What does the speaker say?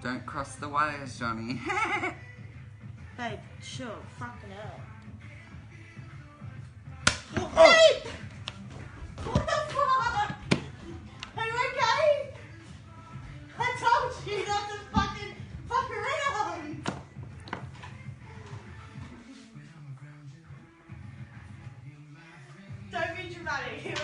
Don't cross the wires, Johnny. Babe, chill. Fucking hell. Oh. Babe! What the fuck? Are you okay? I told you not to fucking fuck around. Don't be dramatic.